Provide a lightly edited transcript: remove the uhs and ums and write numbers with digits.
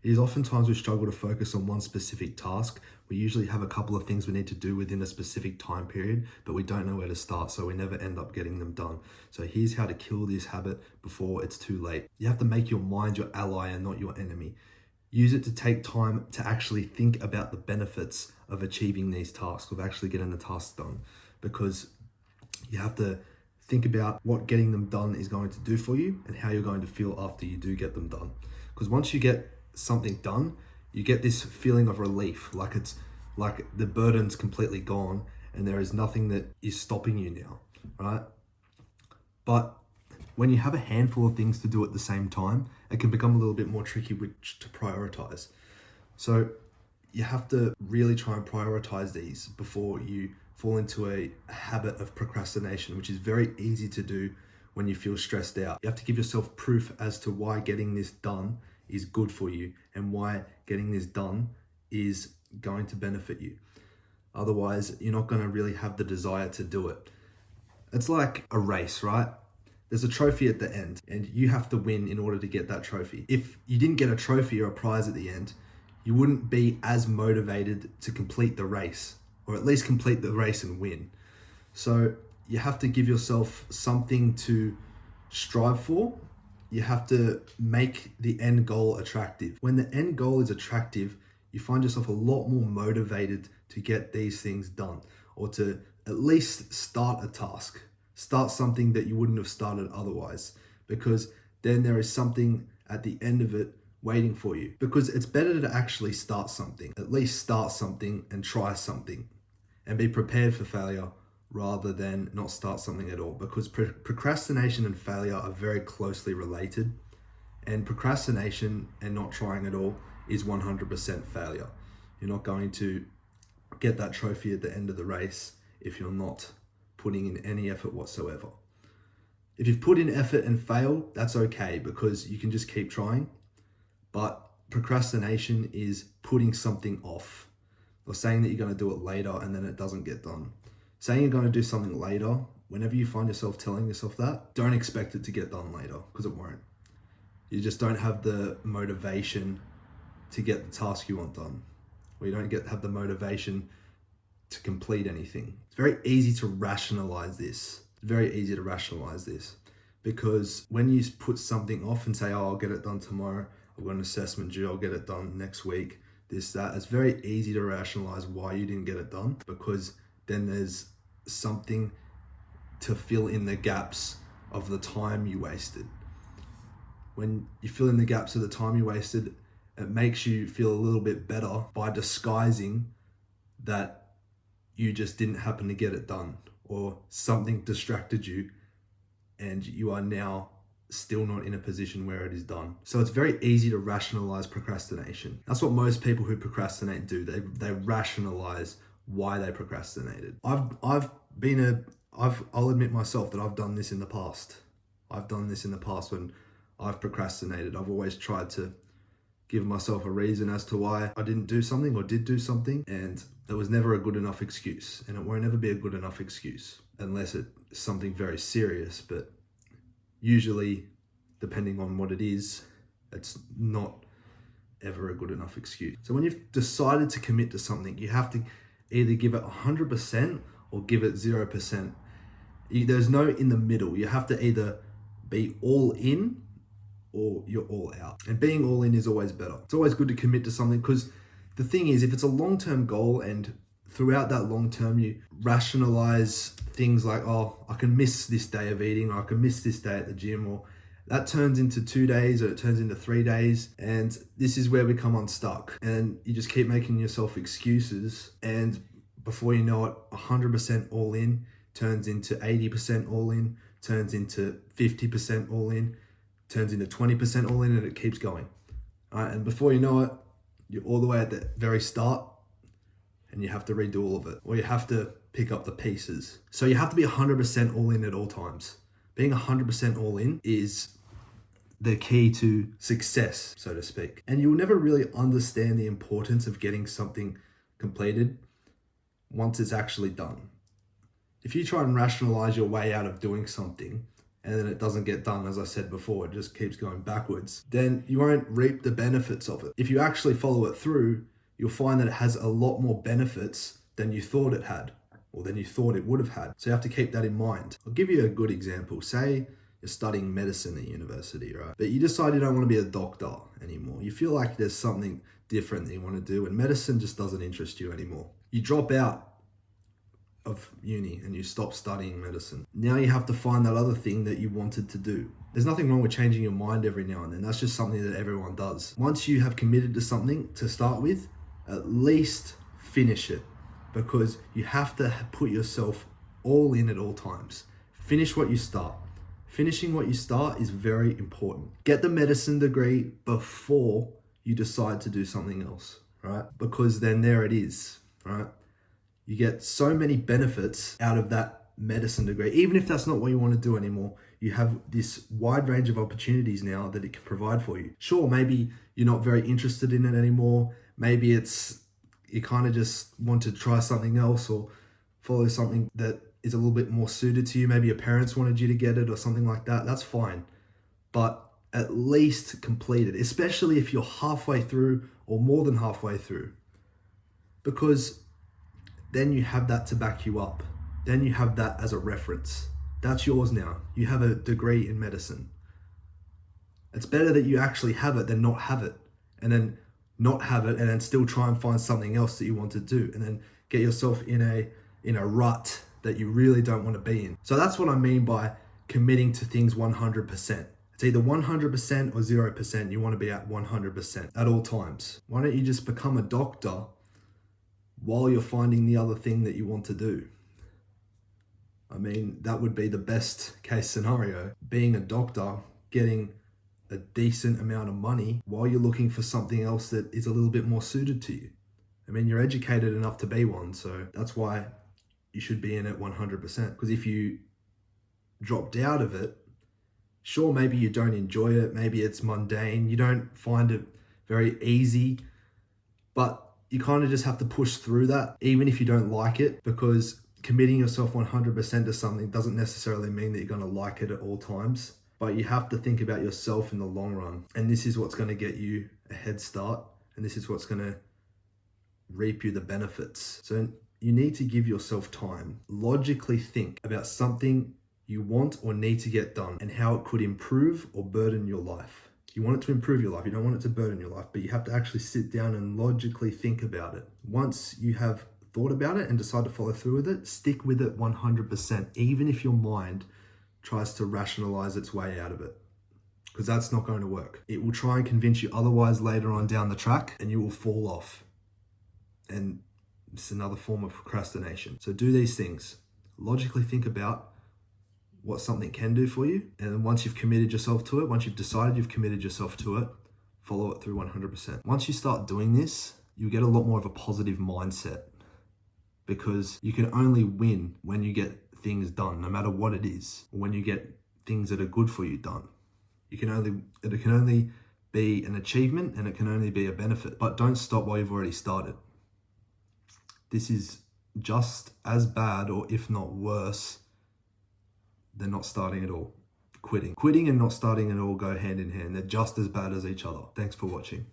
It is oftentimes we struggle to focus on one specific task. We usually have a couple of things we need to do within a specific time period, but we don't know where to start, so we never end up getting them done. So here's how to kill this habit before it's too late. You have to make your mind your ally and not your enemy. Use it to take time to actually think about the benefits of achieving these tasks, of actually getting the tasks done, because you have to think about what getting them done is going to do for you and how you're going to feel after you do get them done. Because once you get something done, you get this feeling of relief, like it's like the burden's completely gone and there is nothing that is stopping you now, right? But when you have a handful of things to do at the same time, it can become a little bit more tricky which to prioritize. So you have to really try and prioritize these before you fall into a habit of procrastination, which is very easy to do when you feel stressed out. You have to give yourself proof as to why getting this done is good for you and why getting this done is going to benefit you. Otherwise, you're not going to really have the desire to do it. It's like a race, right? There's a trophy at the end and you have to win in order to get that trophy. If you didn't get a trophy or a prize at the end, you wouldn't be as motivated to complete the race, or at least complete the race and win. So you have to give yourself something to strive for. You have to make the end goal attractive. When the end goal is attractive, you find yourself a lot more motivated to get these things done, or to at least start a task, start something that you wouldn't have started otherwise, because then there is something at the end of it waiting for you. Because it's better to actually start something, at least start something and try something and be prepared for failure rather than not start something at all. Because procrastination and failure are very closely related, and procrastination and not trying at all is 100% failure. You're not going to get that trophy at the end of the race if you're not putting in any effort whatsoever. If you've put in effort and failed, that's okay, because you can just keep trying. But procrastination is putting something off, or saying that you're going to do it later and then it doesn't get done. Saying you're going to do something later, whenever you find yourself telling yourself that, don't expect it to get done later, because it won't. You just don't have the motivation to get the task you want done, or you don't have the motivation to complete anything. It's very easy to rationalize this. It's very easy to rationalize this, because when you put something off and say, oh, I'll get it done tomorrow, I've got an assessment due, I'll get it done next week, this, that, it's very easy to rationalize why you didn't get it done, because then there's something to fill in the gaps of the time you wasted. When you fill in the gaps of the time you wasted, it makes you feel a little bit better by disguising that you just didn't happen to get it done, or something distracted you and you are now still not in a position where it is done. So it's very easy to rationalize procrastination. That's what most people who procrastinate do. They rationalize why they procrastinated. I'll admit myself that I've done this in the past. I've done this in the past when I've procrastinated. I've always tried to give myself a reason as to why I didn't do something or did do something, and it was never a good enough excuse, and it won't ever be a good enough excuse unless it's something very serious. But usually, depending on what it is, it's not ever a good enough excuse. So when you've decided to commit to something, you have to either give it 100% or give it 0%. There's no in the middle. You have to either be all in or you're all out. And being all in is always better. It's always good to commit to something, because the thing is, if it's a long-term goal and throughout that long term you rationalize things like, oh, I can miss this day of eating, or I can miss this day at the gym, or that turns into 2 days, or it turns into 3 days, and this is where we come unstuck, and you just keep making yourself excuses, and before you know it, 100% all in turns into 80% all in, turns into 50% all in, turns into 20% all in, and it keeps going. All right, and before you know it, you're all the way at the very start, and you have to redo all of it, or you have to pick up the pieces. So you have to be 100% all in at all times. Being 100% all in is the key to success, so to speak. And you'll never really understand the importance of getting something completed once it's actually done. If you try and rationalize your way out of doing something, and then it doesn't get done, as I said before, it just keeps going backwards, then you won't reap the benefits of it. If you actually follow it through, you'll find that it has a lot more benefits than you thought it had, or than you thought it would have had. So you have to keep that in mind. I'll give you a good example. Say you're studying medicine at university, right? But you decide you don't want to be a doctor anymore. You feel like there's something different that you want to do, and medicine just doesn't interest you anymore. You drop out of uni and you stop studying medicine. Now you have to find that other thing that you wanted to do. There's nothing wrong with changing your mind every now and then. That's just something that everyone does. Once you have committed to something to start with, at least finish it, because you have to put yourself all in at all times. Finish what you start. Finishing what you start is very important. Get the medicine degree before you decide to do something else, right? Because then there it is, right? You get so many benefits out of that medicine degree. Even if that's not what you want to do anymore, you have this wide range of opportunities now that it can provide for you. Sure, maybe you're not very interested in it anymore. Maybe it's you kind of just want to try something else or follow something that is a little bit more suited to you. Maybe your parents wanted you to get it or something like that. That's fine. But at least complete it, especially if you're halfway through or more than halfway through. Because then you have that to back you up. Then you have that as a reference. That's yours now. You have a degree in medicine. It's better that you actually have it than not have it, and then not have it and then still try and find something else that you want to do, and then get yourself in a rut that you really don't want to be in. So that's what I mean by committing to things 100%. It's either 100% or 0%. You want to be at 100% at all times. Why don't you just become a doctor while you're finding the other thing that you want to do? I mean, that would be the best case scenario. Being a doctor, getting a decent amount of money while you're looking for something else that is a little bit more suited to you. I mean, you're educated enough to be one, so that's why you should be in it 100%. Because if you dropped out of it, sure, maybe you don't enjoy it, maybe it's mundane, you don't find it very easy, but you kind of just have to push through that, even if you don't like it, because committing yourself 100% to something doesn't necessarily mean that you're going to like it at all times. But you have to think about yourself in the long run. And this is what's going to get you a head start. And this is what's going to reap you the benefits. So you need to give yourself time. Logically think about something you want or need to get done and how it could improve or burden your life. You want it to improve your life. You don't want it to burden your life, but you have to actually sit down and logically think about it. Once you have thought about it and decide to follow through with it, stick with it 100%, even if your mind tries to rationalize its way out of it, because that's not going to work. It will try and convince you otherwise later on down the track, and you will fall off. And it's another form of procrastination. So do these things. Logically think about what something can do for you. And then once you've committed yourself to it, once you've decided you've committed yourself to it, follow it through 100%. Once you start doing this, you get a lot more of a positive mindset, because you can only win when you get things done, no matter what it is, or when you get things that are good for you done. It can only be an achievement, and it can only be a benefit. But don't stop while you've already started. This is just as bad, or if not worse, than not starting at all. Quitting and not starting at all go hand in hand. They're just as bad as each other. Thanks for watching.